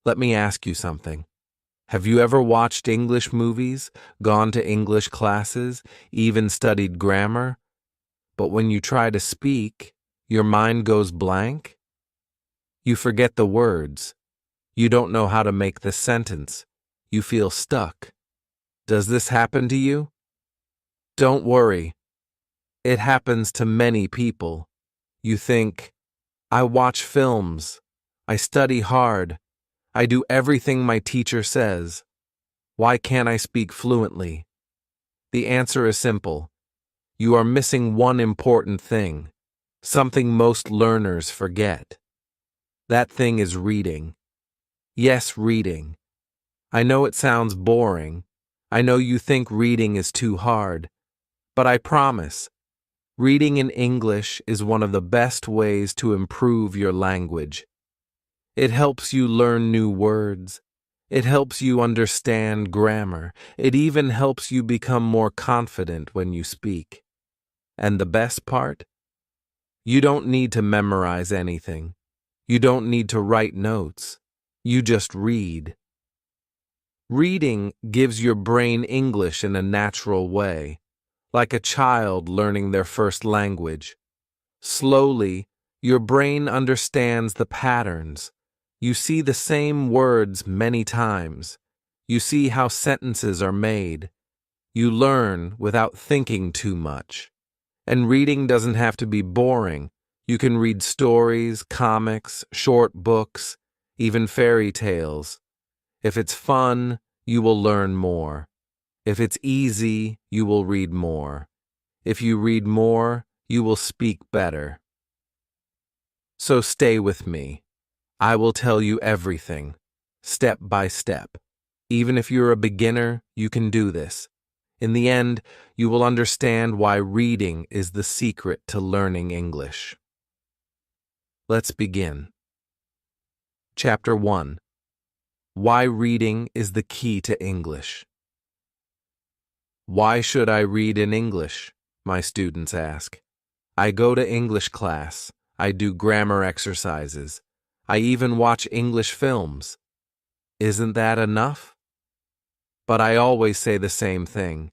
Let me ask you something. Have you ever watched English movies, gone to English classes, even studied grammar? But when you try to speak, your mind goes blank? You forget the words. You don't know how to make the sentence. You feel stuck. Does this happen to you? Don't worry. It happens to many people. You think, I watch films. I study hard. I do everything my teacher says. Why can't I speak fluently? The answer is simple. You are missing one important thing, something most learners forget. That thing is reading. Yes, reading. I know it sounds boring. I know you think reading is too hard. But I promise, reading in English is one of the best ways to improve your language. It helps you learn new words. It helps you understand grammar. It even helps you become more confident when you speak. And the best part? You don't need to memorize anything. You don't need to write notes. You just read. Reading gives your brain English in a natural way, like a child learning their first language. Slowly, your brain understands the patterns. You see the same words many times. You see how sentences are made. You learn without thinking too much. And reading doesn't have to be boring. You can read stories, comics, short books, even fairy tales. If it's fun, you will learn more. If it's easy, you will read more. If you read more, you will speak better. So stay with me. I will tell you everything, step by step. Even if you're a beginner, you can do this. In the end, you will understand why reading is the secret to learning English. Let's begin. Chapter 1. Why reading is the key to English. Why should I read in English? My students ask. I go to English class. I do grammar exercises. I even watch English films. Isn't that enough? But I always say the same thing.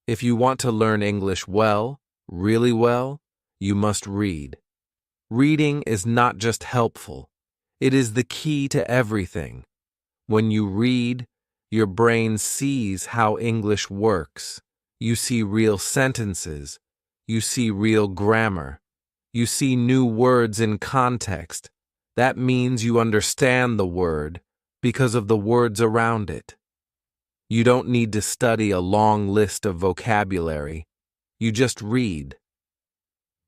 If you want to learn English well, really well, you must read. Reading is not just helpful. It is the key to everything. When you read, your brain sees how English works. You see real sentences. You see real grammar. You see new words in context. That means you understand the word because of the words around it. You don't need to study a long list of vocabulary. You just read.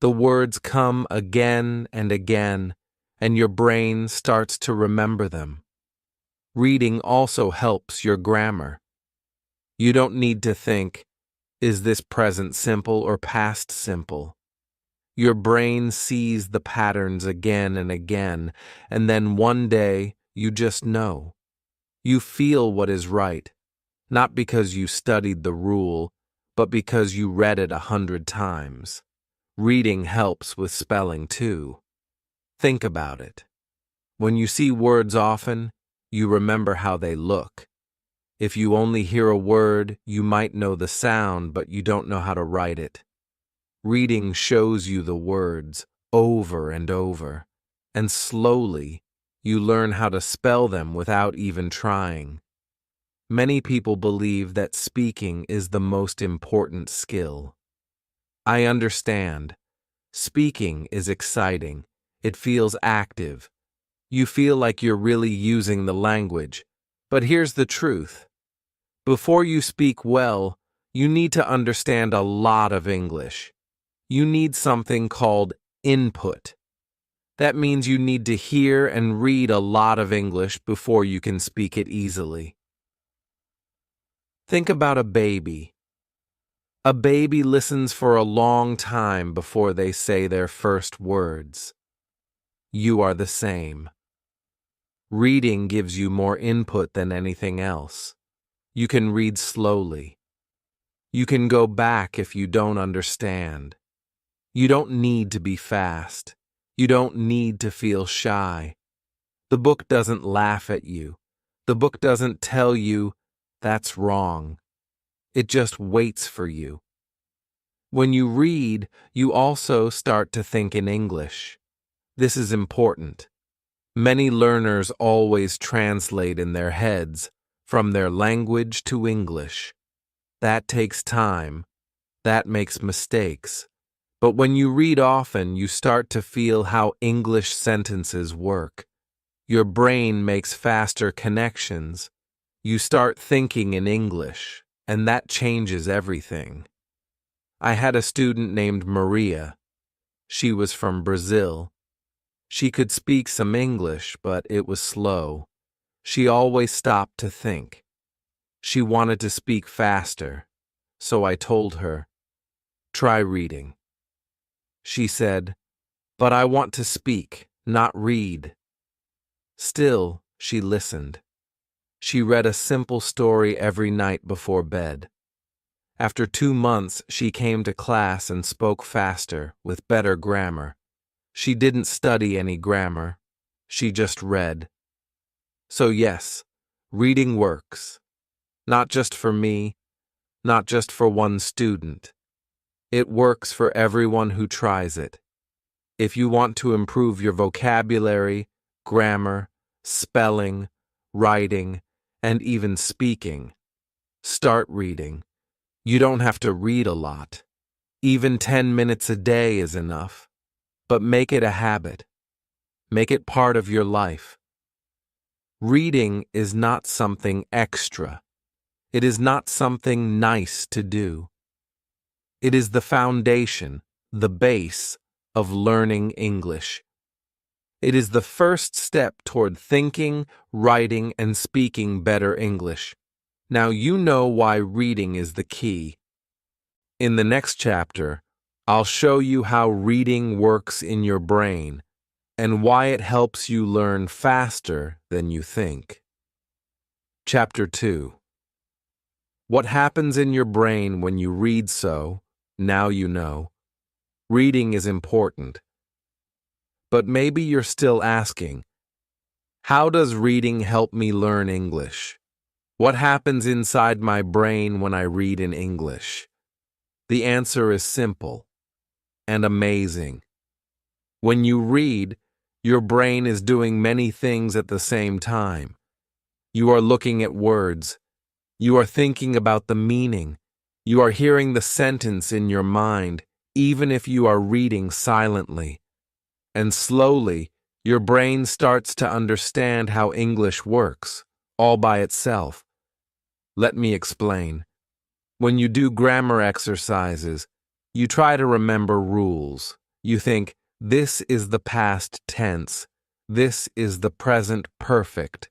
The words come again and again, and your brain starts to remember them. Reading also helps your grammar. You don't need to think, is this present simple or past simple? Your brain sees the patterns again and again, and then one day you just know. You feel what is right, not because you studied the rule, but because you read it 100 times. Reading helps with spelling too. Think about it. When you see words often, you remember how they look. If you only hear a word, you might know the sound, but you don't know how to write it. Reading shows you the words over and over, and slowly you learn how to spell them without even trying. Many people believe that speaking is the most important skill. I understand. Speaking is exciting. It feels active. You feel like you're really using the language. But here's the truth. Before you speak well, you need to understand a lot of English. You need something called input. That means you need to hear and read a lot of English before you can speak it easily. Think about a baby. A baby listens for a long time before they say their first words. You are the same. Reading gives you more input than anything else. You can read slowly. You can go back if you don't understand. You don't need to be fast. You don't need to feel shy. The book doesn't laugh at you. The book doesn't tell you that's wrong. It just waits for you. When you read, you also start to think in English. This is important. Many learners always translate in their heads from their language to English. That takes time. That makes mistakes. But when you read often, you start to feel how English sentences work. Your brain makes faster connections. You start thinking in English, and that changes everything. I had a student named Maria. She was from Brazil. She could speak some English, but it was slow. She always stopped to think. She wanted to speak faster, so I told her, "Try reading." She said, "But I want to speak, not read." Still, she listened. She read a simple story every night before bed. After 2 months, she came to class and spoke faster, with better grammar. She didn't study any grammar. She just read. So yes, reading works. Not just for me, not just for one student. It works for everyone who tries it. If you want to improve your vocabulary, grammar, spelling, writing, and even speaking, start reading. You don't have to read a lot. Even 10 minutes a day is enough. But make it a habit. Make it part of your life. Reading is not something extra. It is not something nice to do. It is the foundation, the base of learning English. It is the first step toward thinking, writing, and speaking better English. Now you know why reading is the key. In the next chapter, I'll show you how reading works in your brain and why it helps you learn faster than you think. Chapter 2. What happens in your brain when you read? Now you know. Reading is important. But maybe you're still asking, how does reading help me learn English? What happens inside my brain when I read in English? The answer is simple and amazing. When you read, your brain is doing many things at the same time. You are looking at words. You are thinking about the meaning. You are hearing the sentence in your mind, even if you are reading silently. And slowly, your brain starts to understand how English works, all by itself. Let me explain. When you do grammar exercises, you try to remember rules. You think, this is the past tense. This is the present perfect.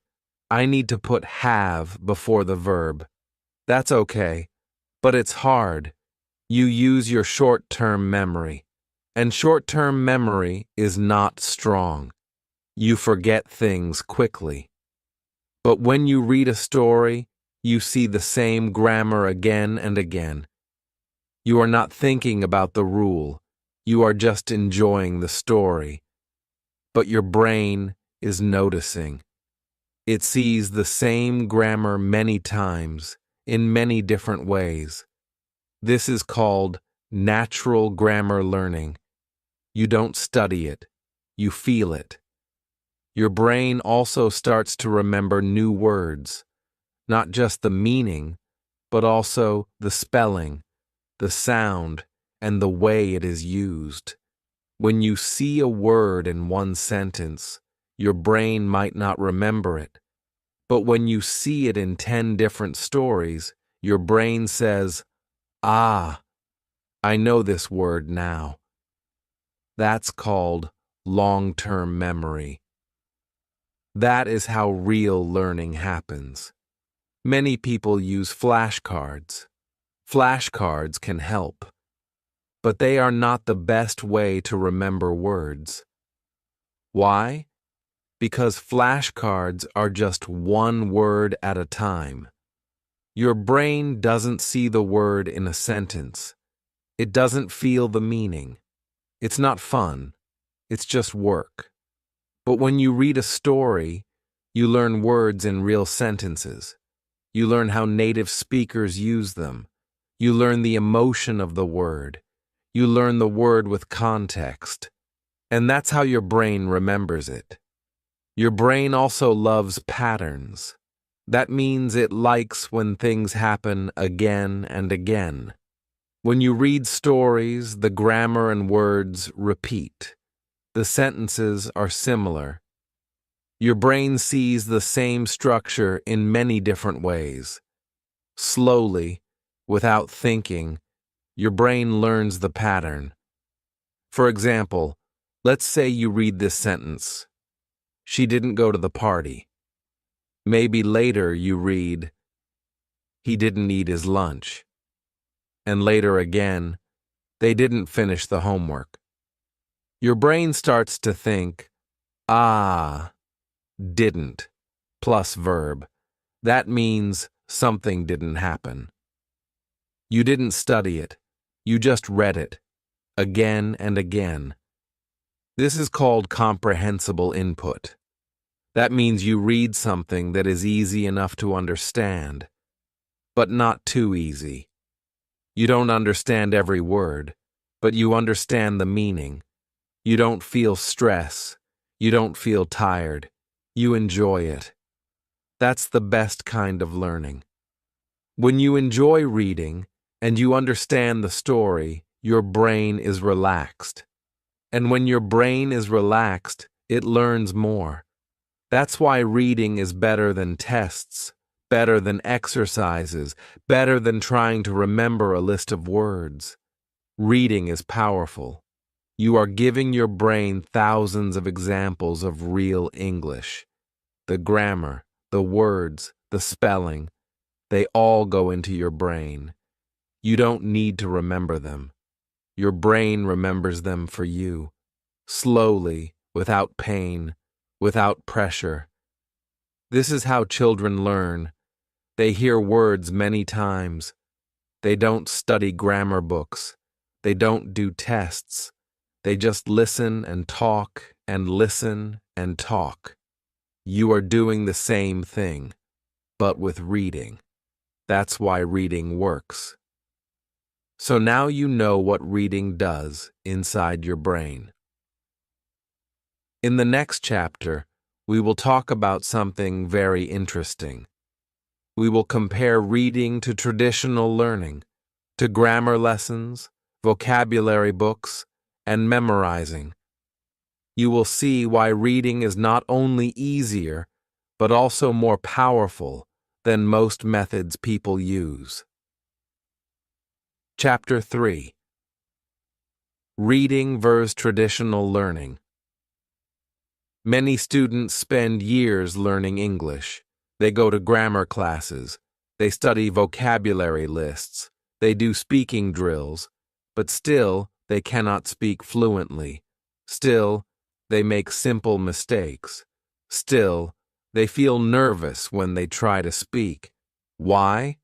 I need to put have before the verb. That's okay, but it's hard. You use your short-term memory, and short-term memory is not strong. You forget things quickly. But when you read a story, you see the same grammar again and again. You are not thinking about the rule. You are just enjoying the story. But your brain is noticing. It sees the same grammar many times, in many different ways. This is called natural grammar learning. You don't study it. You feel it. Your brain also starts to remember new words, not just the meaning, but also the spelling, the sound, and the way it is used. When you see a word in one sentence, your brain might not remember it. But when you see it in 10 different stories, your brain says, "Ah, I know this word now." That's called long-term memory. That is how real learning happens. Many people use flashcards. Flashcards can help, but they are not the best way to remember words. Why? Because flashcards are just one word at a time. Your brain doesn't see the word in a sentence. It doesn't feel the meaning. It's not fun. It's just work. But when you read a story, You learn words in real sentences. You learn how native speakers use them. You learn the emotion of the word. You learn the word with context. And that's how your brain remembers it. Your brain also loves patterns. That means it likes when things happen again and again. When you read stories, the grammar and words repeat. The sentences are similar. Your brain sees the same structure in many different ways. Slowly, without thinking, your brain learns the pattern. For example, let's say you read this sentence. She didn't go to the party. Maybe later you read, he didn't eat his lunch. And later again, they didn't finish the homework. Your brain starts to think, didn't, plus verb. That means something didn't happen. You didn't study it. You just read it, again and again. This is called comprehensible input. That means you read something that is easy enough to understand, but not too easy. You don't understand every word, but you understand the meaning. You don't feel stress. You don't feel tired. You enjoy it. That's the best kind of learning. When you enjoy reading and you understand the story, your brain is relaxed. And when your brain is relaxed, it learns more. That's why reading is better than tests, better than exercises, better than trying to remember a list of words. Reading is powerful. You are giving your brain thousands of examples of real English. The grammar, the words, the spelling, they all go into your brain. You don't need to remember them. Your brain remembers them for you, slowly, without pain, without pressure. This is how children learn. They hear words many times. They don't study grammar books. They don't do tests. They just listen and talk and listen and talk. You are doing the same thing, but with reading. That's why reading works. So now you know what reading does inside your brain. In the next chapter, we will talk about something very interesting. We will compare reading to traditional learning, to grammar lessons, vocabulary books, and memorizing. You will see why reading is not only easier, but also more powerful than most methods people use. Chapter 3. Reading versus traditional learning. Many students spend years learning English. They go to grammar classes. They study vocabulary lists. They do speaking drills. But still, they cannot speak fluently. Still, they make simple mistakes. Still, they feel nervous when they try to speak. Why?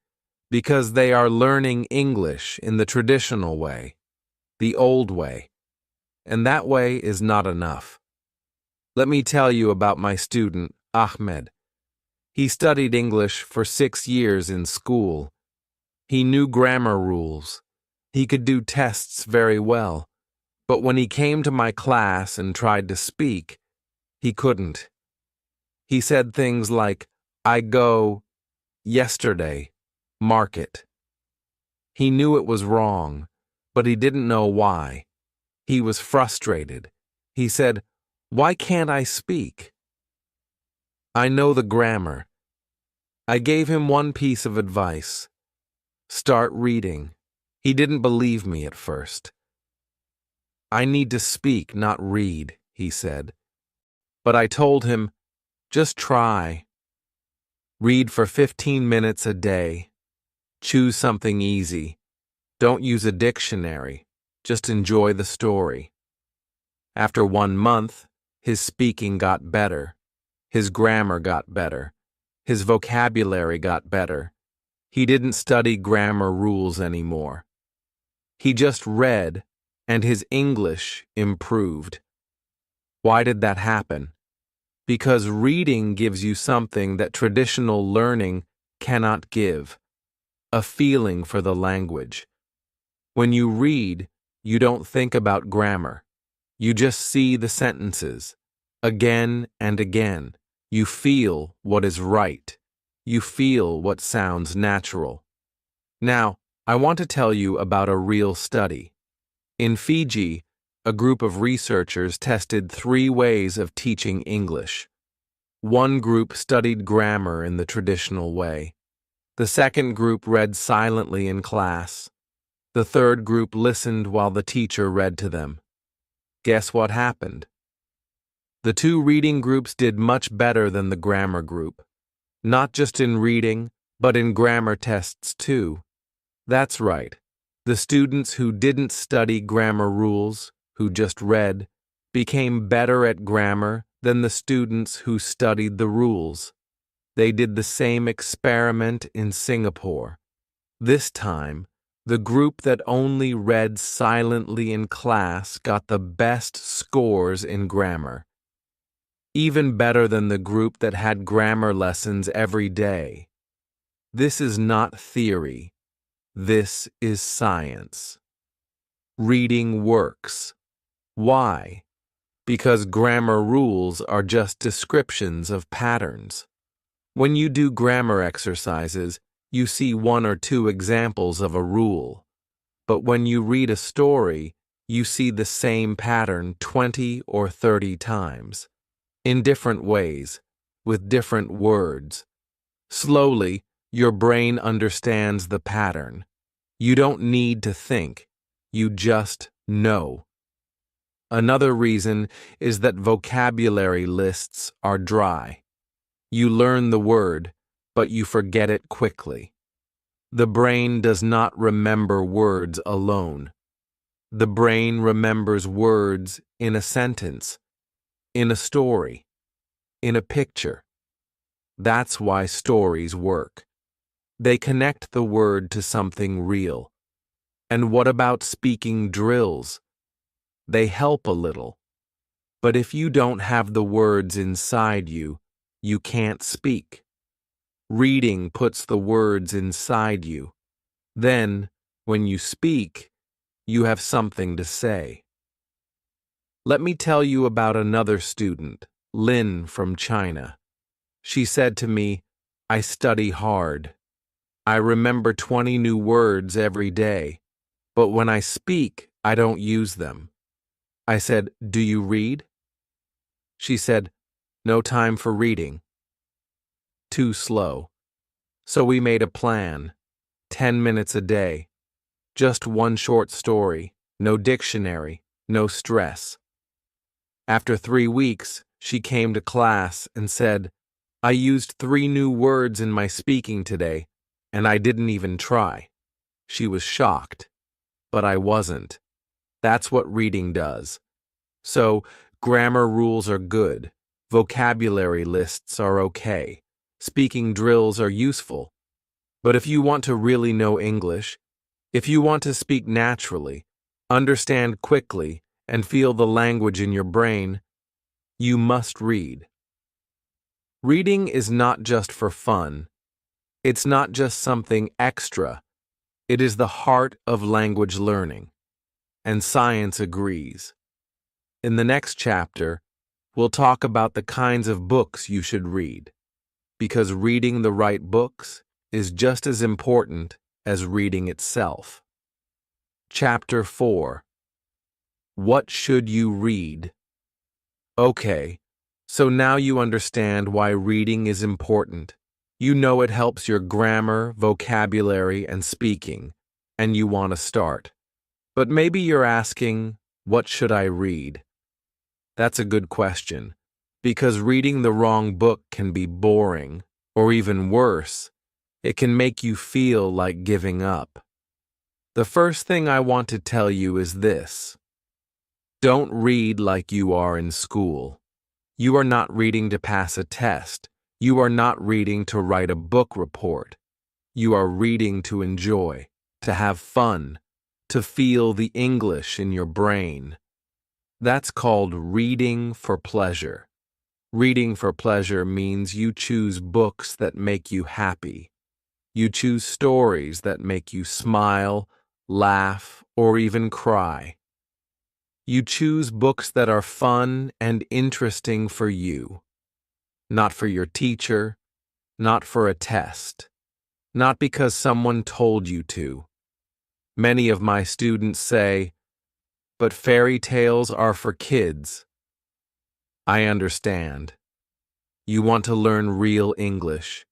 Because they are learning English in the traditional way, the old way. And that way is not enough. Let me tell you about my student, Ahmed. He studied English for 6 years in school. He knew grammar rules. He could do tests very well. But when he came to my class and tried to speak, he couldn't. He said things like, I go, yesterday, market. He knew it was wrong, but he didn't know why. He was frustrated. He said, why can't I speak? I know the grammar. I gave him one piece of advice. Start reading. He didn't believe me at first. I need to speak, not read, he said. But I told him, just try. Read for 15 minutes a day. Choose something easy. Don't use a dictionary. Just enjoy the story. After 1 month, his speaking got better. His grammar got better. His vocabulary got better. He didn't study grammar rules anymore. He just read, and his English improved. Why did that happen? Because reading gives you something that traditional learning cannot give, a feeling for the language. When you read, you don't think about grammar. You just see the sentences. Again and again, you feel what is right. You feel what sounds natural. Now, I want to tell you about a real study. In Fiji, a group of researchers tested 3 ways of teaching English. One group studied grammar in the traditional way. The second group read silently in class. The third group listened while the teacher read to them. Guess what happened? The 2 reading groups did much better than the grammar group. Not just in reading, but in grammar tests too. That's right. The students who didn't study grammar rules, who just read, became better at grammar than the students who studied the rules. They did the same experiment in Singapore. This time, the group that only read silently in class got the best scores in grammar. Even better than the group that had grammar lessons every day. This is not theory. This is science. Reading works. Why? Because grammar rules are just descriptions of patterns. When you do grammar exercises, you see 1 or 2 examples of a rule. But when you read a story, you see the same pattern 20 or 30 times. In different ways, with different words. Slowly, your brain understands the pattern. You don't need to think. You just know. Another reason is that vocabulary lists are dry. You learn the word, but you forget it quickly. The brain does not remember words alone. The brain remembers words in a sentence, in a story, in a picture. That's why stories work. They connect the word to something real. And what about speaking drills? They help a little. But if you don't have the words inside you, you can't speak. Reading puts the words inside you. Then, when you speak, you have something to say. Let me tell you about another student, Lynn from China. She said to me, "I study hard. I remember 20 new words every day, but when I speak, I don't use them." I said, "Do you read?" She said, "No time for reading. Too slow." So we made a plan, 10 minutes a day, just 1 short story, no dictionary, no stress. After 3 weeks, she came to class and said, "I used 3 new words in my speaking today, and I didn't even try." She was shocked, but I wasn't. That's what reading does. So, grammar rules are good, vocabulary lists are okay, speaking drills are useful. But if you want to really know English, if you want to speak naturally, understand quickly, and feel the language in your brain, you must read. Reading is not just for fun. It's not just something extra. It is the heart of language learning. And science agrees. In the next chapter, we'll talk about the kinds of books you should read, because reading the right books is just as important as reading itself. Chapter 4. What should you read? Okay, so now you understand why reading is important. You know it helps your grammar, vocabulary, and speaking, and you want to start. But maybe you're asking, what should I read? That's a good question, because reading the wrong book can be boring, or even worse, it can make you feel like giving up. The first thing I want to tell you is this. Don't read like you are in school. You are not reading to pass a test. You are not reading to write a book report. You are reading to enjoy, to have fun, to feel the English in your brain. That's called reading for pleasure. Reading for pleasure means you choose books that make you happy. You choose stories that make you smile, laugh, or even cry. You choose books that are fun and interesting for you, not for your teacher, not for a test, not because someone told you to. Many of my students say, "But fairy tales are for kids." I understand. You want to learn real English.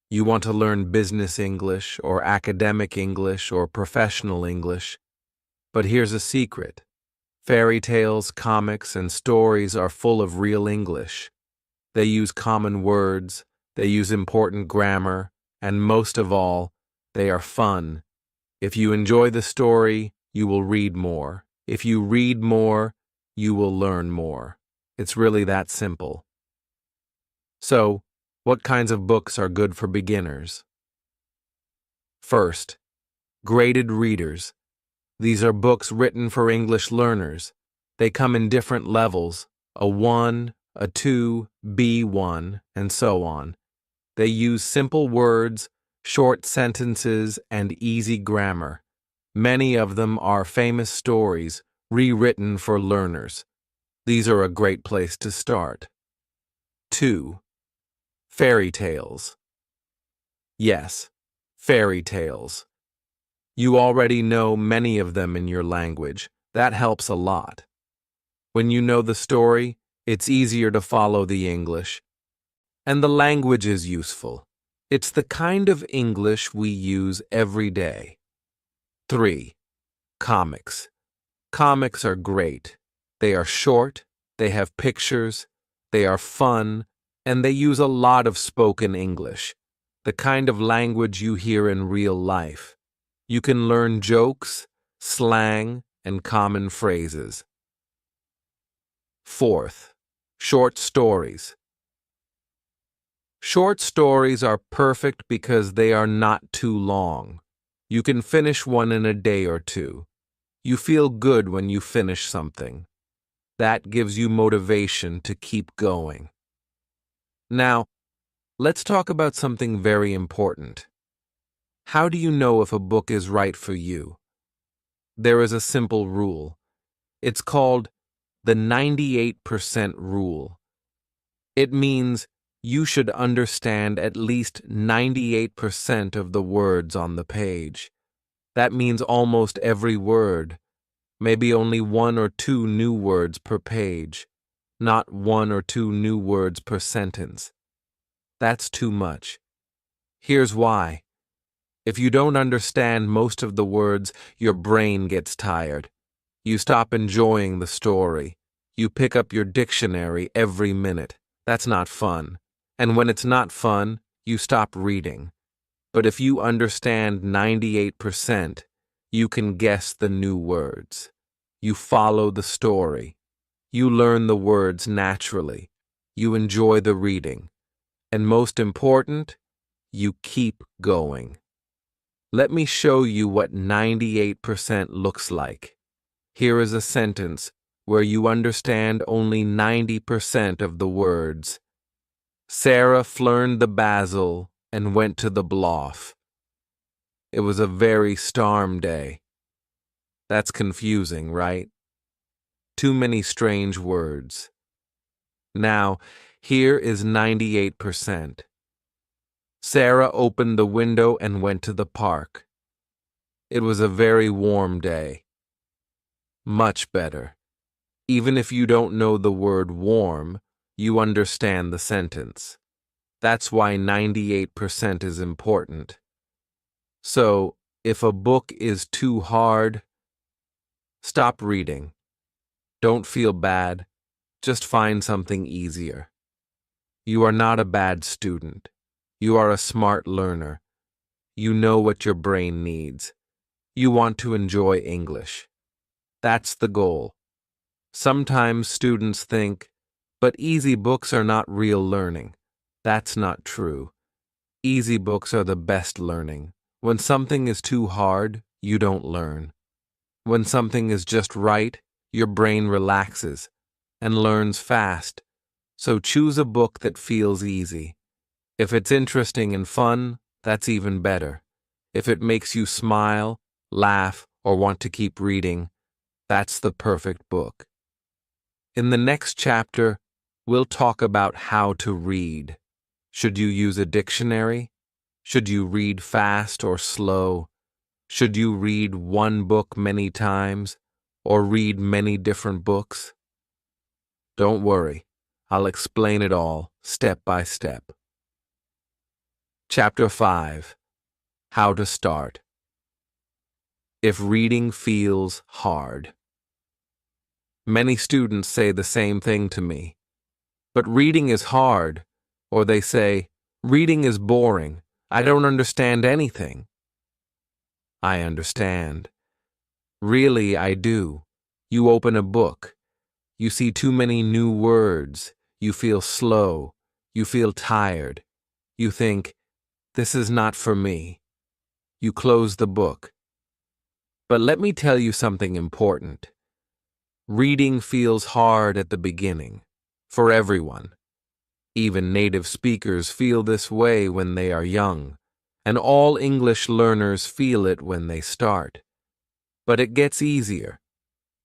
You want to learn business English or academic English or professional English. But here's a secret. Fairy tales, comics, and stories are full of real English. They use common words, they use important grammar, and most of all, they are fun. If you enjoy the story, you will read more. If you read more, you will learn more. It's really that simple. So, what kinds of books are good for beginners? First, graded readers. These are books written for English learners. They come in different levels, a 1, a 2, B1, and so on. They use simple words, short sentences, and easy grammar. Many of them are famous stories, rewritten for learners. These are a great place to start. 2. Fairy tales. Yes, fairy tales. You already know many of them in your language. That helps a lot. When you know the story, it's easier to follow the English. And the language is useful. It's the kind of English we use every day. 3. Comics. Comics are great. They are short, they have pictures, they are fun, and they use a lot of spoken English, the kind of language you hear in real life. You can learn jokes, slang, and common phrases. 4th, short stories. Short stories are perfect because they are not too long. You can finish one in a day or two. You feel good when you finish something. That gives you motivation to keep going. Now, let's talk about something very important. How do you know if a book is right for you? There is a simple rule. It's called the 98% rule. It means you should understand at least 98% of the words on the page. That means almost every word, maybe only 1 or 2 new words per page, not 1 or 2 new words per sentence. That's too much. Here's why. If you don't understand most of the words, your brain gets tired. You stop enjoying the story. You pick up your dictionary every minute. That's not fun. And when it's not fun, you stop reading. But if you understand 98%, you can guess the new words. You follow the story. You learn the words naturally. You enjoy the reading. And most important, you keep going. Let me show you what 98% looks like. Here is a sentence where you understand only 90% of the words. Sarah flerned the basil and went to the bluff. It was a very storm day. That's confusing, right? Too many strange words. Now, here is 98%. Sarah opened the window and went to the park. It was a very warm day. Much better. Even if you don't know the word warm, you understand the sentence. That's why 98% is important. So, if a book is too hard, stop reading. Don't feel bad. Just find something easier. You are not a bad student. You are a smart learner. You know what your brain needs. You want to enjoy English. That's the goal. Sometimes students think, but easy books are not real learning. That's not true. Easy books are the best learning. When something is too hard, you don't learn. When something is just right, your brain relaxes and learns fast. So choose a book that feels easy. If it's interesting and fun, that's even better. If it makes you smile, laugh, or want to keep reading, that's the perfect book. In the next chapter, we'll talk about how to read. Should you use a dictionary? Should you read fast or slow? Should you read one book many times, or read many different books? Don't worry, I'll explain it all, step by step. Chapter 5. How to Start. If reading feels hard. Many students say the same thing to me. But reading is hard, or they say, reading is boring, I don't understand anything. I understand. Really, I do. You open a book. You see too many new words. You feel slow. You feel tired. You think, this is not for me. You close the book. But let me tell you something important. Reading feels hard at the beginning, for everyone. Even native speakers feel this way when they are young, and all English learners feel it when they start. But it gets easier,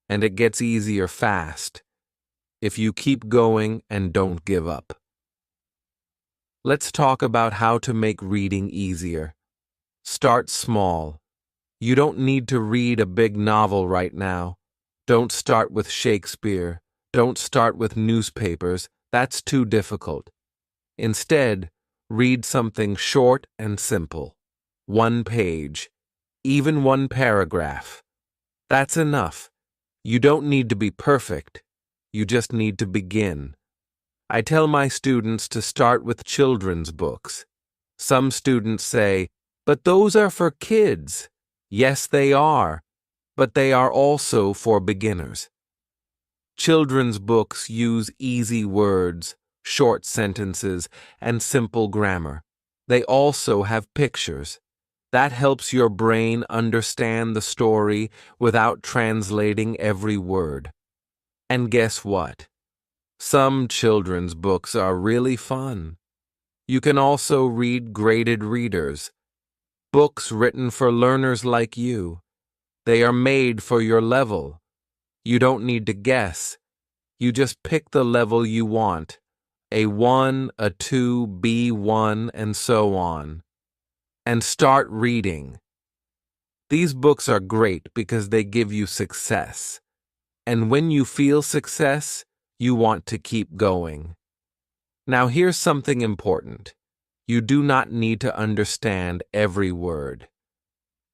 and it gets easier fast, if you keep going and don't give up. Let's talk about how to make reading easier. Start small. You don't need to read a big novel right now. Don't start with Shakespeare. Don't start with newspapers. That's too difficult. Instead, read something short and simple. One page, even one paragraph. That's enough. You don't need to be perfect. You just need to begin. I tell my students to start with children's books. Some students say, but those are for kids. Yes, they are, but they are also for beginners. Children's books use easy words, short sentences, and simple grammar. They also have pictures. That helps your brain understand the story without translating every word. And guess what? Some children's books are really fun. You can also read graded readers, books written for learners like you. They are made for your level. You don't need to guess. You just pick the level you want. A1, a 2, B1, and so on. And start reading. These books are great because they give you success. And when you feel success, you want to keep going. Now here's something important. You do not need to understand every word.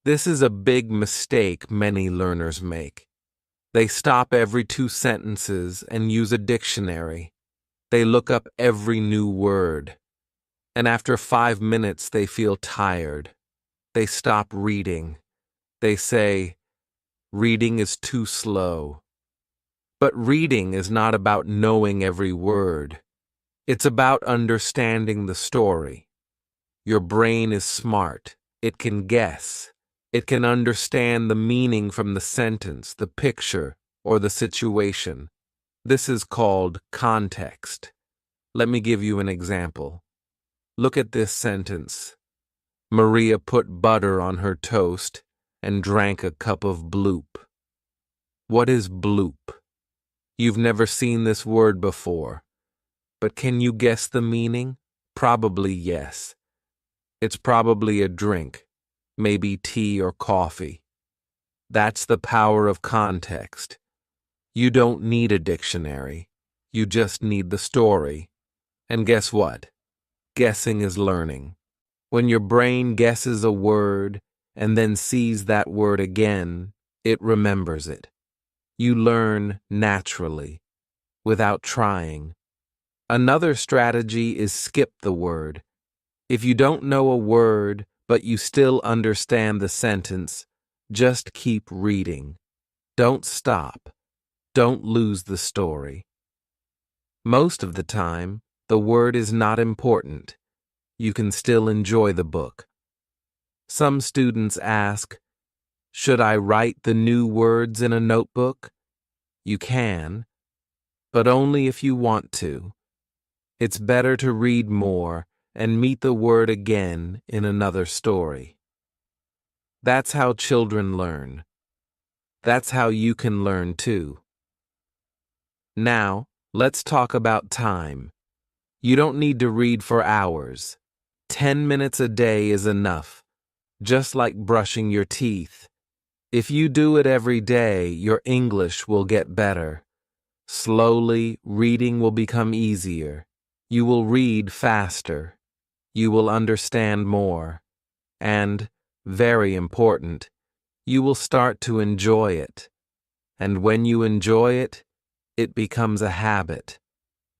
This is a big mistake many learners make. They stop every 2 sentences and use a dictionary. They look up every new word. And after 5 minutes, they feel tired. They stop reading. They say, reading is too slow. But reading is not about knowing every word. It's about understanding the story. Your brain is smart. It can guess. It can understand the meaning from the sentence, the picture, or the situation. This is called context. Let me give you an example. Look at this sentence. Maria put butter on her toast and drank a cup of bloop. What is bloop? You've never seen this word before. But can you guess the meaning? Probably yes. It's probably a drink, maybe tea or coffee. That's the power of context. You don't need a dictionary. You just need the story. And guess what? Guessing is learning. When your brain guesses a word and then sees that word again, it remembers it. You learn naturally, without trying. Another strategy is skip the word. If you don't know a word, but you still understand the sentence, just keep reading. Don't stop. Don't lose the story. Most of the time, the word is not important. You can still enjoy the book. Some students ask, should I write the new words in a notebook? You can, but only if you want to. It's better to read more and meet the word again in another story. That's how children learn. That's how you can learn too. Now, let's talk about time. You don't need to read for hours. 10 minutes a day is enough, just like brushing your teeth. If you do it every day, your English will get better. Slowly, reading will become easier. You will read faster. You will understand more. And, very important, you will start to enjoy it. And when you enjoy it, it becomes a habit.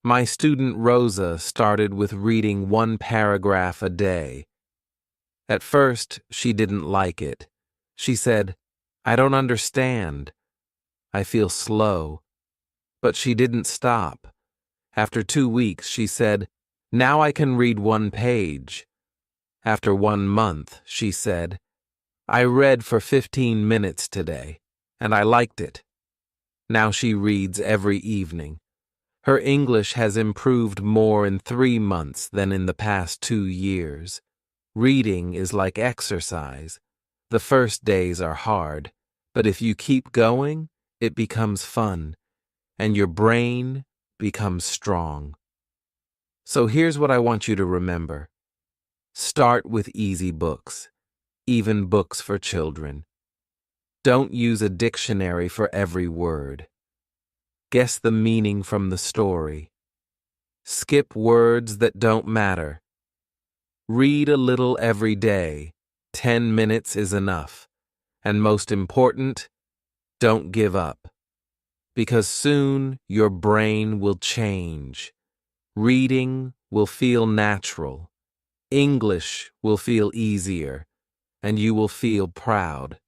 My student Rosa started with reading 1 paragraph a day. At first, she didn't like it. She said, "I don't understand. I feel slow." But she didn't stop. After 2 weeks, she said, "Now I can read 1 page." After 1 month, she said, "I read for 15 minutes today, and I liked it." Now she reads every evening. Her English has improved more in 3 months than in the past 2 years. Reading is like exercise. The first days are hard, but if you keep going, it becomes fun, and your brain becomes strong. So here's what I want you to remember. Start with easy books, even books for children. Don't use a dictionary for every word. Guess the meaning from the story. Skip words that don't matter. Read a little every day. 10 minutes is enough. And most important, don't give up. Because soon your brain will change. Reading will feel natural. English will feel easier. And you will feel proud.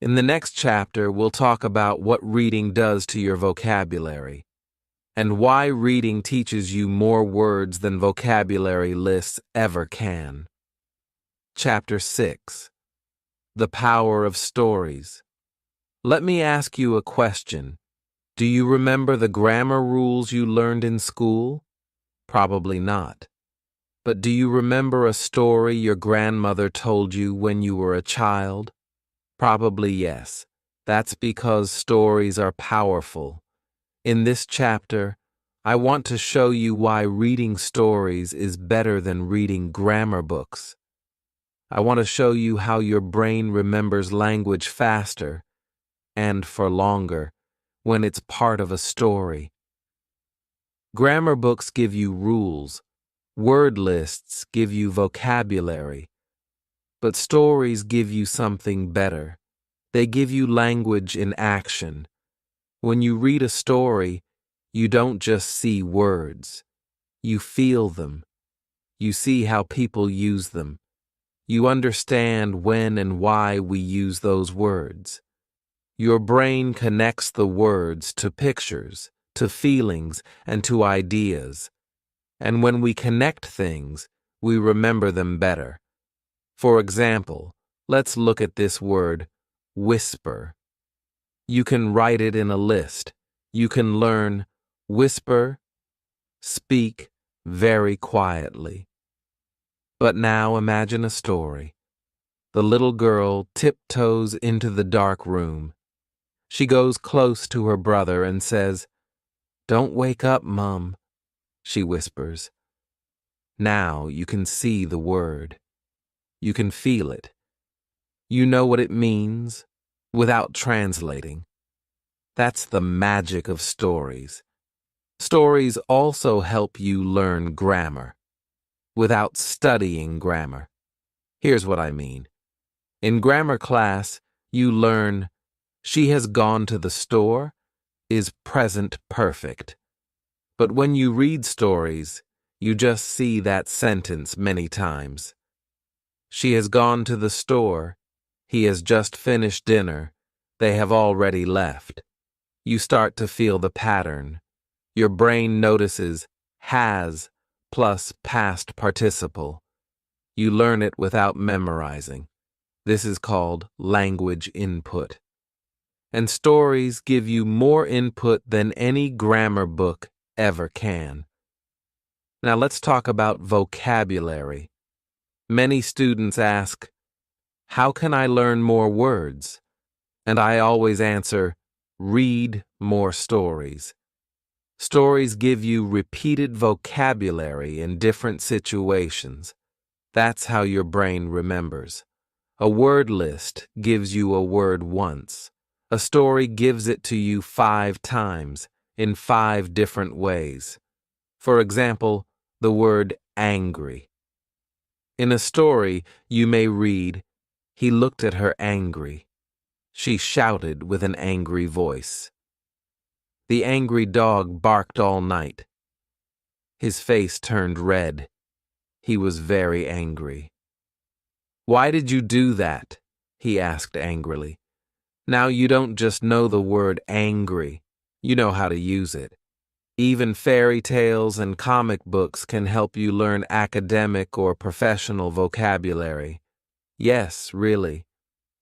In the next chapter, we'll talk about what reading does to your vocabulary and why reading teaches you more words than vocabulary lists ever can. Chapter 6. The Power of Stories. Let me ask you a question. Do you remember the grammar rules you learned in school? Probably not. But do you remember a story your grandmother told you when you were a child? Probably yes. That's because stories are powerful. In this chapter, I want to show you why reading stories is better than reading grammar books. I want to show you how your brain remembers language faster and for longer when it's part of a story. Grammar books give you rules. Word lists give you vocabulary. But stories give you something better. They give you language in action. When you read a story, you don't just see words. You feel them. You see how people use them. You understand when and why we use those words. Your brain connects the words to pictures, to feelings, and to ideas. And when we connect things, we remember them better. For example, let's look at this word, whisper. You can write it in a list. You can learn whisper, speak very quietly. But now imagine a story. The little girl tiptoes into the dark room. She goes close to her brother and says, "Don't wake up, Mum," she whispers. Now you can see the word. You can feel it. You know what it means without translating. That's the magic of stories. Stories also help you learn grammar without studying grammar. Here's what I mean. In grammar class, you learn, "She has gone to the store" is present perfect. But when you read stories, you just see that sentence many times. She has gone to the store. He has just finished dinner. They have already left. You start to feel the pattern. Your brain notices has plus past participle. You learn it without memorizing. This is called language input. And stories give you more input than any grammar book ever can. Now let's talk about vocabulary. Many students ask, how can I learn more words? And I always answer, read more stories. Stories give you repeated vocabulary in different situations. That's how your brain remembers. A word list gives you a word once. A story gives it to you 5 times in 5 different ways. For example, the word angry. In a story, you may read, he looked at her angry. She shouted with an angry voice. The angry dog barked all night. His face turned red. He was very angry. Why did you do that? He asked angrily. Now you don't just know the word angry, you know how to use it. Even fairy tales and comic books can help you learn academic or professional vocabulary. Yes, really.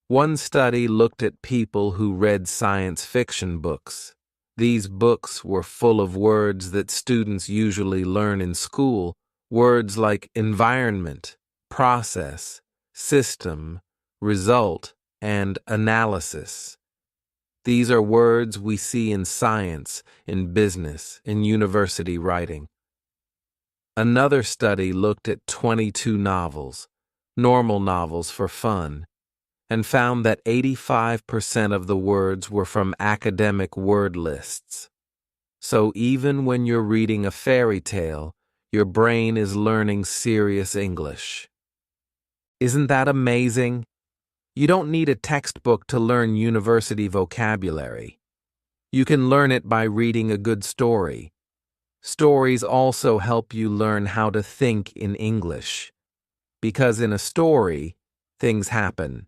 One study looked at people who read science fiction books. These books were full of words that students usually learn in school, words like environment, process, system, result, and analysis. These are words we see in science, in business, in university writing. Another study looked at 22 novels, normal novels for fun, and found that 85% of the words were from academic word lists. So even when you're reading a fairy tale, your brain is learning serious English. Isn't that amazing? You don't need a textbook to learn university vocabulary. You can learn it by reading a good story. Stories also help you learn how to think in English. Because in a story, things happen.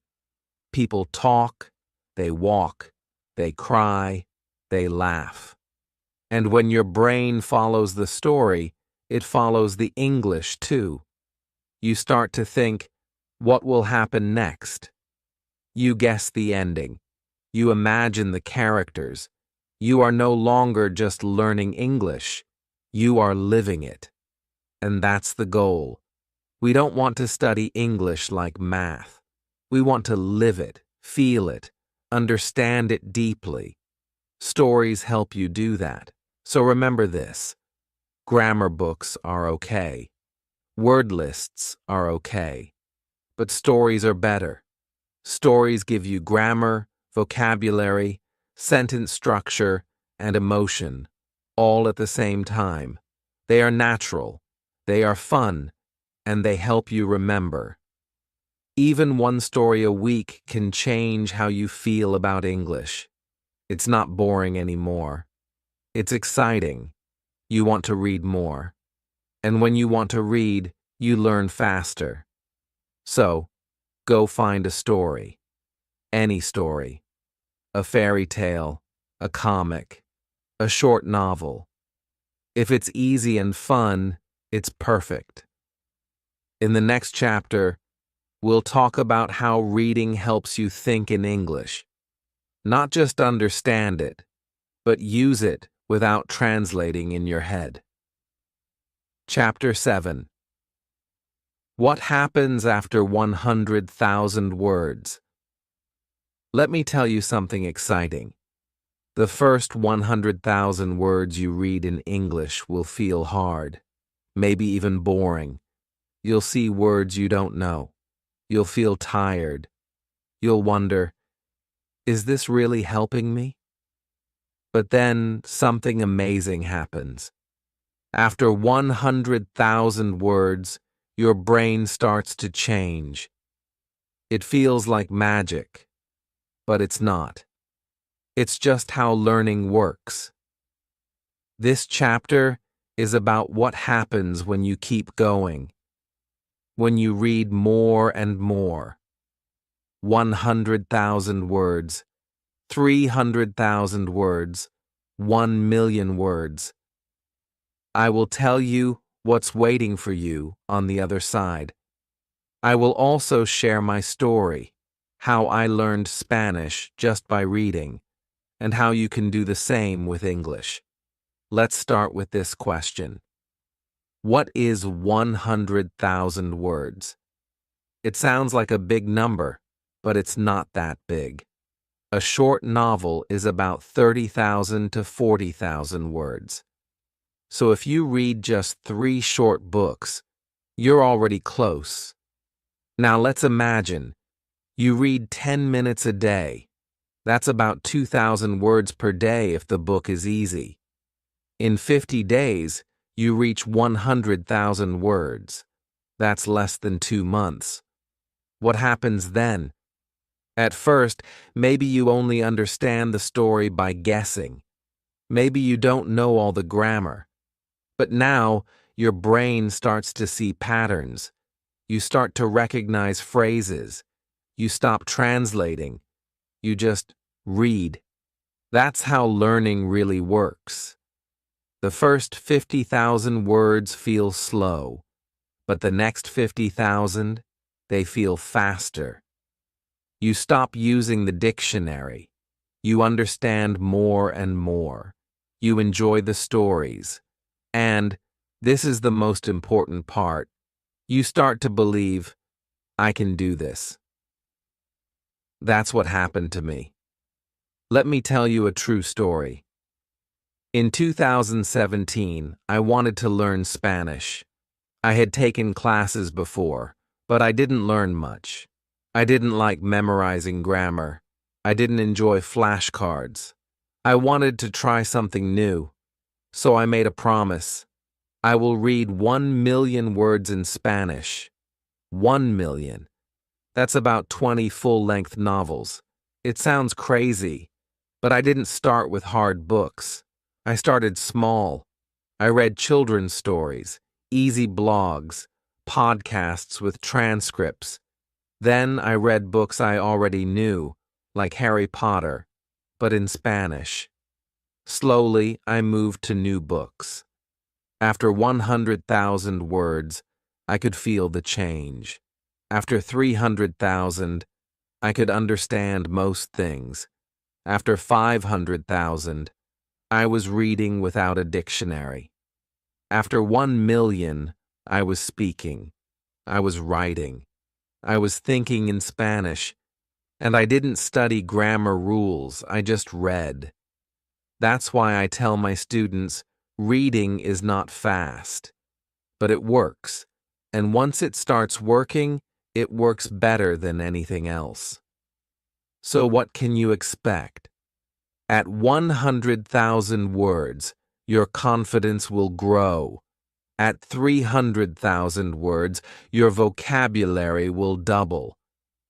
People talk, they walk, they cry, they laugh. And when your brain follows the story, it follows the English too. You start to think, what will happen next? You guess the ending. You imagine the characters. You are no longer just learning English. You are living it. And that's the goal. We don't want to study English like math. We want to live it, feel it, understand it deeply. Stories help you do that. So remember this. Grammar books are okay. Word lists are okay. But stories are better. Stories give you grammar, vocabulary, sentence structure, and emotion, all at the same time. They are natural, they are fun, and they help you remember. Even one story a week can change how you feel about English. It's not boring anymore. It's exciting. You want to read more. And when you want to read, you learn faster. So, go find a story. Any story. A fairy tale, a comic, a short novel. If it's easy and fun, it's perfect. In the next chapter, we'll talk about how reading helps you think in English. Not just understand it, but use it without translating in your head. Chapter 7. What happens after 100,000 words? Let me tell you something exciting. The first 100,000 words you read in English will feel hard, maybe even boring. You'll see words you don't know. You'll feel tired. You'll wonder, is this really helping me? But then something amazing happens. After 100,000 words, your brain starts to change. It feels like magic, but it's not. It's just how learning works. This chapter is about what happens when you keep going, when you read more and more. 100,000 words, 300,000 words, 1,000,000 words. I will tell you what's waiting for you on the other side. I will also share my story, how I learned Spanish just by reading, and how you can do the same with English. Let's start with this question. What is 100,000 words? It sounds like a big number, but it's not that big. A short novel is about 30,000 to 40,000 words. So if you read just 3 short books, you're already close. Now let's imagine you read 10 minutes a day. That's about 2,000 words per day if the book is easy. In 50 days, you reach 100,000 words. That's less than 2 months. What happens then? At first, maybe you only understand the story by guessing. Maybe you don't know all the grammar. But now, your brain starts to see patterns. You start to recognize phrases. You stop translating. You just read. That's how learning really works. The first 50,000 words feel slow, but the next 50,000, they feel faster. You stop using the dictionary. You understand more and more. You enjoy the stories. And, this is the most important part, you start to believe, I can do this. That's what happened to me. Let me tell you a true story. In 2017, I wanted to learn Spanish. I had taken classes before, but I didn't learn much. I didn't like memorizing grammar. I didn't enjoy flashcards. I wanted to try something new. So I made a promise. I will read 1 million words in Spanish. 1 million. That's about 20 full-length novels. It sounds crazy, but I didn't start with hard books. I started small. I read children's stories, easy blogs, podcasts with transcripts. Then I read books I already knew, like Harry Potter, but in Spanish. Slowly, I moved to new books. After 100,000 words, I could feel the change. After 300,000, I could understand most things. After 500,000, I was reading without a dictionary. After 1 million, I was speaking. I was writing. I was thinking in Spanish, and I didn't study grammar rules, I just read. That's why I tell my students, reading is not fast, but it works, and once it starts working, it works better than anything else. So what can you expect? At 100,000 words, your confidence will grow. At 300,000 words, your vocabulary will double.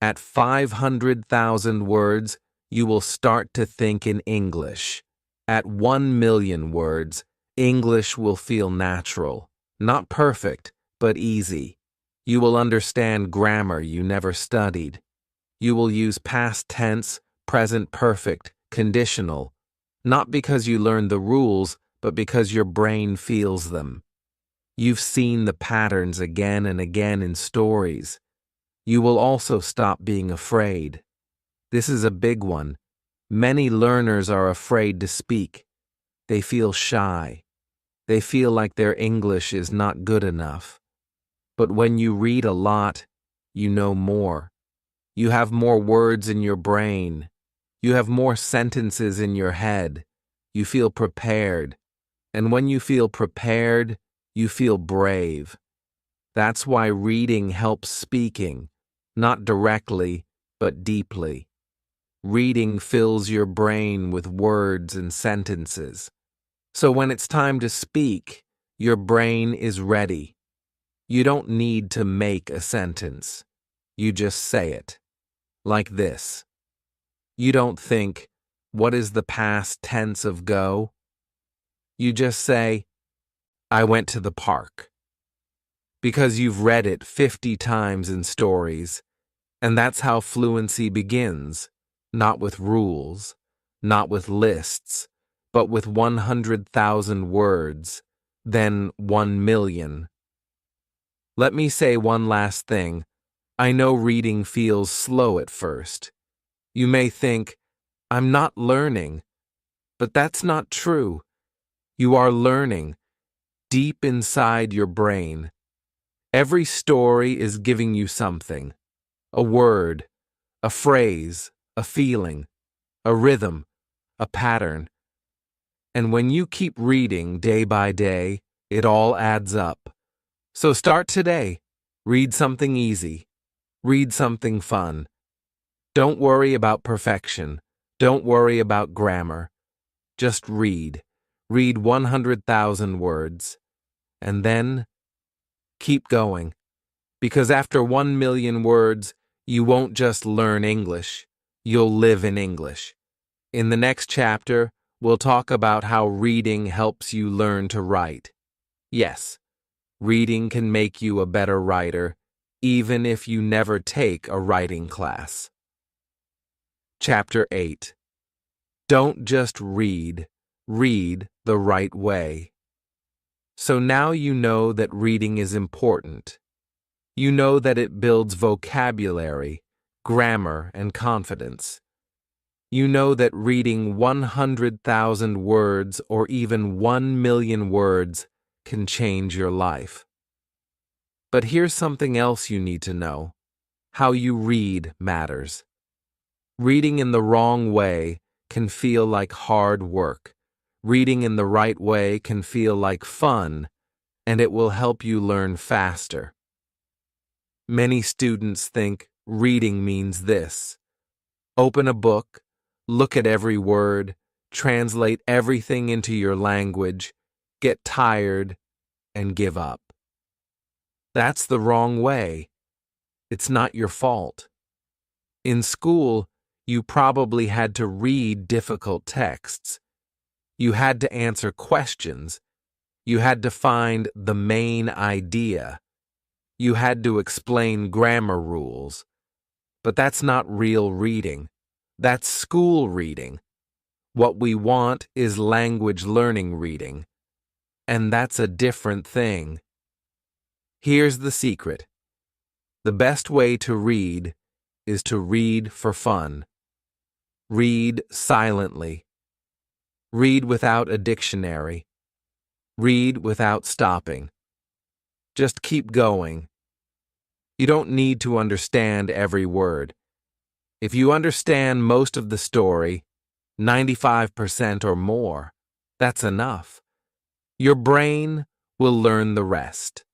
At 500,000 words, you will start to think in English. At 1 million words, English will feel natural. Not perfect, but easy. You will understand grammar you never studied. You will use past tense, present perfect, conditional, not because you learned the rules, but because your brain feels them. You've seen the patterns again and again in stories. You will also stop being afraid. This is a big one. Many learners are afraid to speak. They feel shy. They feel like their English is not good enough. But when you read a lot, you know more. You have more words in your brain. You have more sentences in your head. You feel prepared. And when you feel prepared, you feel brave. That's why reading helps speaking, not directly, but deeply. Reading fills your brain with words and sentences. So when it's time to speak, your brain is ready. You don't need to make a sentence. You just say it. Like this. You don't think, what is the past tense of go? You just say, I went to the park. Because you've read it 50 times in stories, and that's how fluency begins, not with rules, not with lists, but with 100,000 words, then 1 million. Let me say one last thing. I know reading feels slow at first. You may think, I'm not learning, but that's not true. You are learning. deep inside your brain. Every story is giving you something: a word, a phrase, a feeling, a rhythm, a pattern. And when you keep reading day by day, it all adds up. So start today. Read something easy. Read something fun. Don't worry about perfection. Don't worry about grammar. Just read. Read 100,000 words. And then keep going. Because after 1 million words, you won't just learn English. You'll live in English. In the next chapter, we'll talk about how reading helps you learn to write. Yes, reading can make you a better writer, even if you never take a writing class. Chapter 8. Don't just read, read the right way. So now you know that reading is important. You know that it builds vocabulary, grammar, and confidence. You know that reading 100,000 words or even 1 million words can change your life. But here's something else you need to know. How you read matters. Reading in the wrong way can feel like hard work. Reading in the right way can feel like fun, and it will help you learn faster. Many students think reading means this: open a book, look at every word, translate everything into your language, get tired, and give up. That's the wrong way. It's not your fault. In school, you probably had to read difficult texts. You had to answer questions. You had to find the main idea. You had to explain grammar rules. But that's not real reading. That's school reading. What we want is language learning reading. And that's a different thing. Here's the secret. The best way to read is to read for fun. Read silently. Read without a dictionary. Read without stopping. Just keep going. You don't need to understand every word. If you understand most of the story, 95% or more, that's enough. Your brain will learn the rest.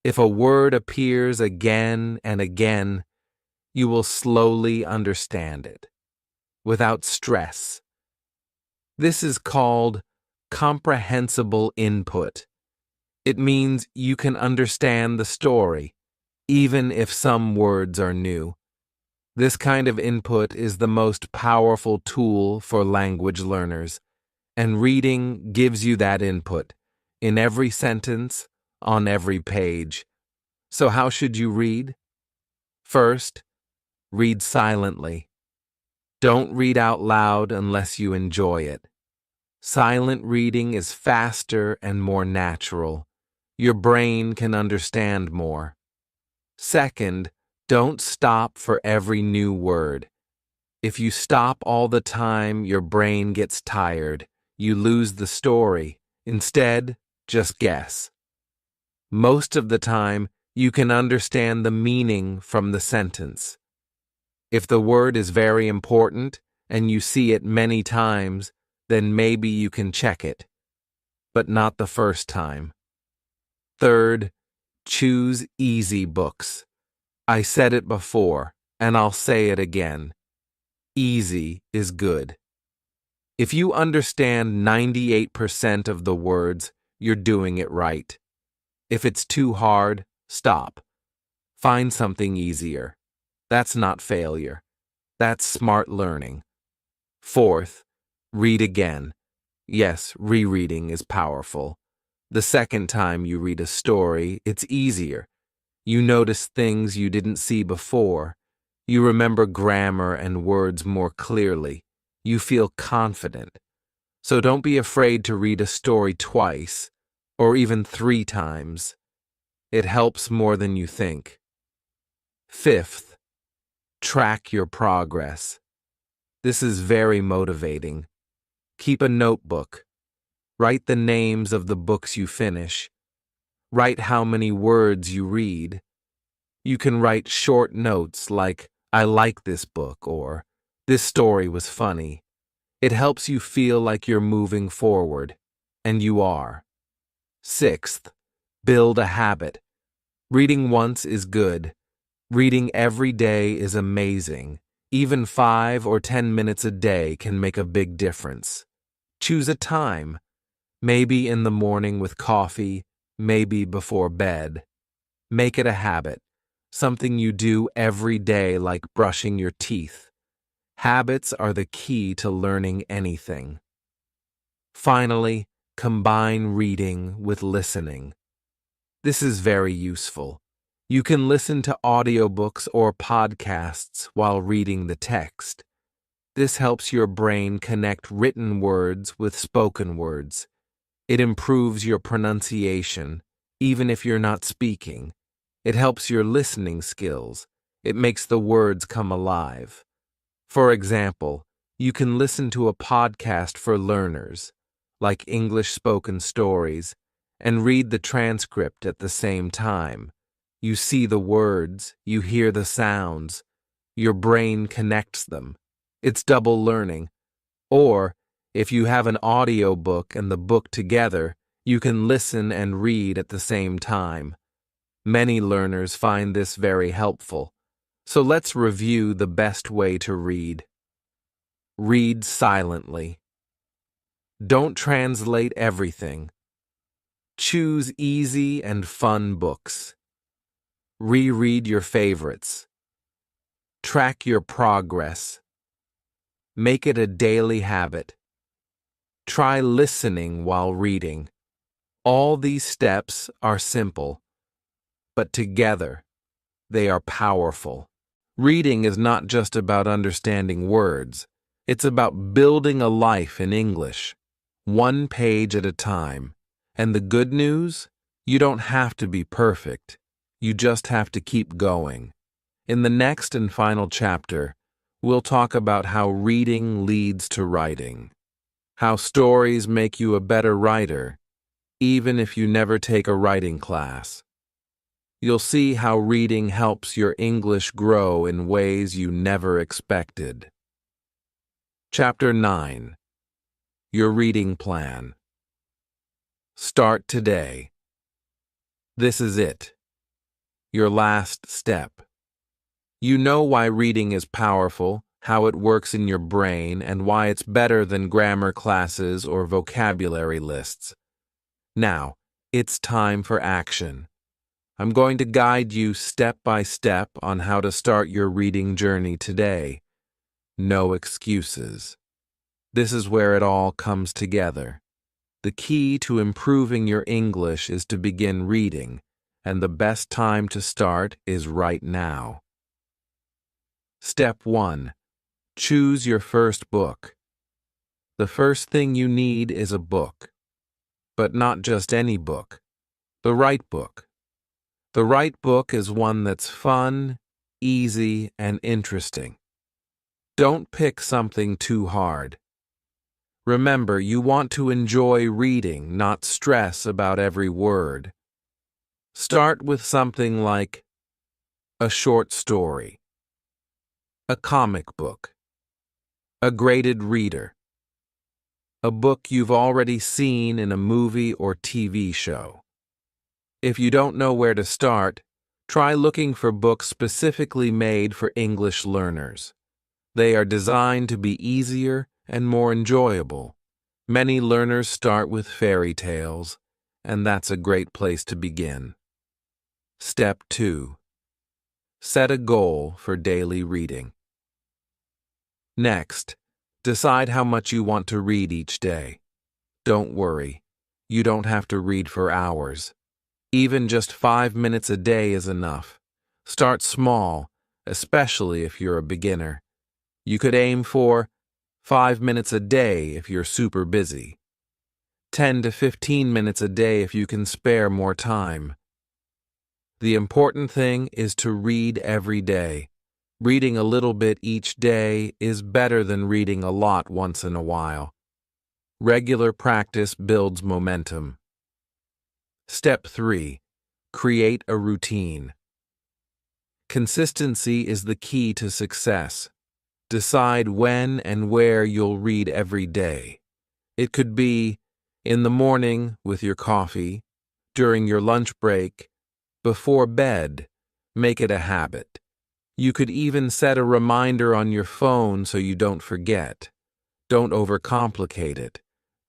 If a word appears again and again, you will slowly understand it, without stress. This is called comprehensible input. It means you can understand the story, even if some words are new. This kind of input is the most powerful tool for language learners, and reading gives you that input, in every sentence, on every page. So how should you read? First, read silently. Don't read out loud unless you enjoy it. Silent reading is faster and more natural. Your brain can understand more. Second, don't stop for every new word. If you stop all the time, your brain gets tired. You lose the story. Instead, just guess. Most of the time, you can understand the meaning from the sentence. If the word is very important and you see it many times, then maybe you can check it, but not the first time. Third, choose easy books. I said it before, and I'll say it again. Easy is good. If you understand 98% of the words, you're doing it right. If it's too hard, stop. Find something easier. That's not failure. That's smart learning. Fourth, read again. Yes, rereading is powerful. The second time you read a story, it's easier. You notice things you didn't see before. You remember grammar and words more clearly. You feel confident. So don't be afraid to read a story twice, or even 3 times. It helps more than you think. Fifth, track your progress. This is very motivating. Keep a notebook. Write the names of the books you finish. Write how many words you read. You can write short notes like, "I like this book," or "This story was funny." It helps you feel like you're moving forward, and you are. Sixth, build a habit. Reading once is good. Reading every day is amazing. Even 5 or 10 minutes a day can make a big difference. Choose a time. Maybe in the morning with coffee, maybe before bed. Make it a habit, something you do every day like brushing your teeth. Habits are the key to learning anything. Finally, combine reading with listening. This is very useful. You can listen to audiobooks or podcasts while reading the text. This helps your brain connect written words with spoken words. It improves your pronunciation, even if you're not speaking. It helps your listening skills. It makes the words come alive. For example, you can listen to a podcast for learners, like English spoken stories, and read the transcript at the same time. You see the words, you hear the sounds, your brain connects them. It's double learning. Or, if you have an audiobook and the book together, you can listen and read at the same time. Many learners find this very helpful. So let's review the best way to read. Read silently. Don't translate everything. Choose easy and fun books. Reread your favorites. Track your progress. Make it a daily habit. Try listening while reading. All these steps are simple, but together, they are powerful. Reading is not just about understanding words. It's about building a life in English, one page at a time. And the good news? You don't have to be perfect. You just have to keep going. In the next and final chapter, we'll talk about how reading leads to writing, how stories make you a better writer, even if you never take a writing class. You'll see how reading helps your English grow in ways you never expected. Chapter 9. Your Reading Plan. Start today. This is it. Your last step. You know why reading is powerful, how it works in your brain, and why it's better than grammar classes or vocabulary lists. Now, it's time for action. I'm going to guide you step by step on how to start your reading journey today. No excuses. This is where it all comes together. The key to improving your English is to begin reading, and the best time to start is right now. Step 1. Choose your first book. The first thing you need is a book. But not just any book. The right book. The right book is one that's fun, easy, and interesting. Don't pick something too hard. Remember, you want to enjoy reading, not stress about every word. Start with something like a short story, a comic book, a graded reader, a book you've already seen in a movie or TV show. If you don't know where to start, try looking for books specifically made for English learners. They are designed to be easier and more enjoyable. Many learners start with fairy tales, and that's a great place to begin. Step 2. Set a goal for daily reading. Next, decide how much you want to read each day. Don't worry, you don't have to read for hours. Even just 5 minutes a day is enough. Start small, especially if you're a beginner. You could aim for 5 minutes a day if you're super busy. 10 to 15 minutes a day if you can spare more time. The important thing is to read every day. Reading a little bit each day is better than reading a lot once in a while. Regular practice builds momentum. Step 3. Create a routine. Consistency is the key to success. Decide when and where you'll read every day. It could be in the morning with your coffee, during your lunch break, before bed. Make it a habit. You could even set a reminder on your phone so you don't forget. Don't overcomplicate it.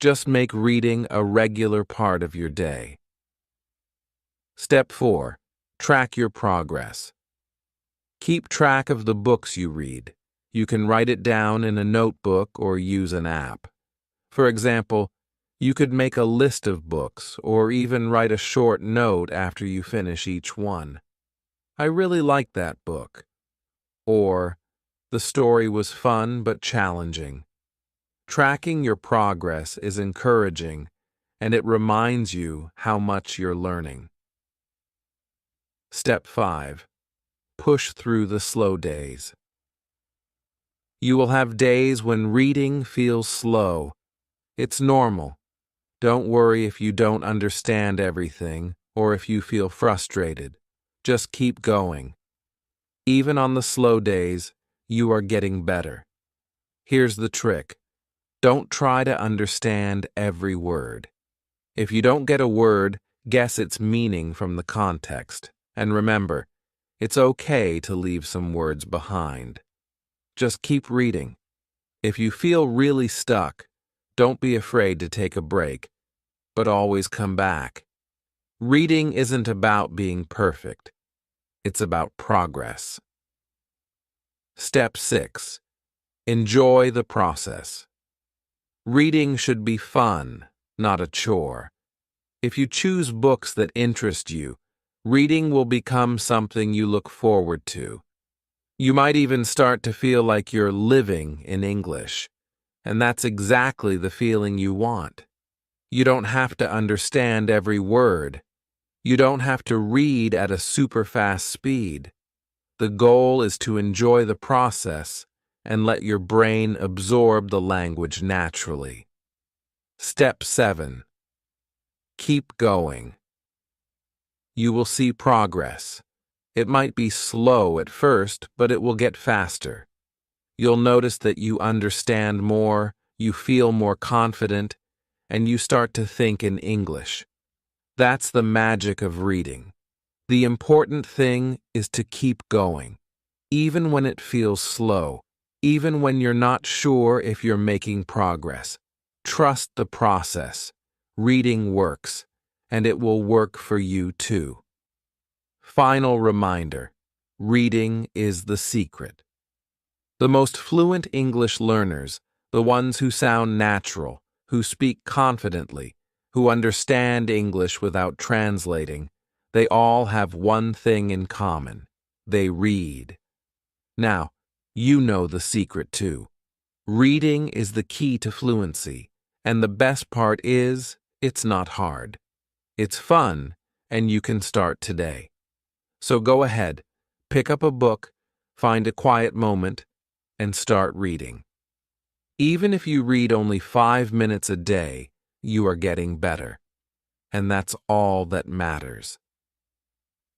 Just make reading a regular part of your day. Step 4. Track your progress. Keep track of the books you read. You can write it down in a notebook or use an app. For example, you could make a list of books or even write a short note after you finish each one. I really liked that book. Or, the story was fun but challenging. Tracking your progress is encouraging, and it reminds you how much you're learning. Step 5. Push through the slow days. You will have days when reading feels slow. It's normal. Don't worry if you don't understand everything or if you feel frustrated. Just keep going. Even on the slow days, you are getting better. Here's the trick. Don't try to understand every word. If you don't get a word, guess its meaning from the context. And remember, it's okay to leave some words behind. Just keep reading. If you feel really stuck, don't be afraid to take a break, but always come back. Reading isn't about being perfect. It's about progress. Step 6. Enjoy the process. Reading should be fun, not a chore. If you choose books that interest you, reading will become something you look forward to. You might even start to feel like you're living in English, and that's exactly the feeling you want. You don't have to understand every word. You don't have to read at a super fast speed. The goal is to enjoy the process and let your brain absorb the language naturally. Step 7. Keep going. You will see progress. It might be slow at first, but it will get faster. You'll notice that you understand more, you feel more confident, and you start to think in English. That's the magic of reading. The important thing is to keep going, even when it feels slow, even when you're not sure if you're making progress. Trust the process. Reading works, and it will work for you too. Final reminder: reading is the secret. The most fluent English learners, the ones who sound natural, who speak confidently, who understand English without translating, they all have one thing in common: they read. Now, you know the secret too. Reading is the key to fluency, and the best part is, it's not hard. It's fun, and you can start today. So go ahead, pick up a book, find a quiet moment, and start reading. Even if you read only 5 minutes a day, you are getting better. And that's all that matters.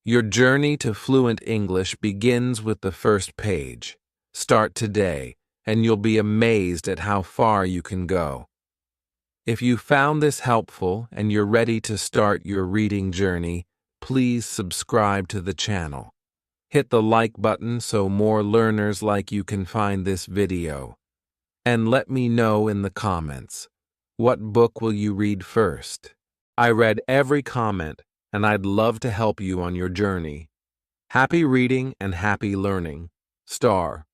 Your journey to fluent English begins with the first page. Start today, and you'll be amazed at how far you can go. If you found this helpful and you're ready to start your reading journey, please subscribe to the channel. Hit the like button so more learners like you can find this video. And let me know in the comments, what book will you read first? I read every comment, and I'd love to help you on your journey. Happy reading and happy learning. Star.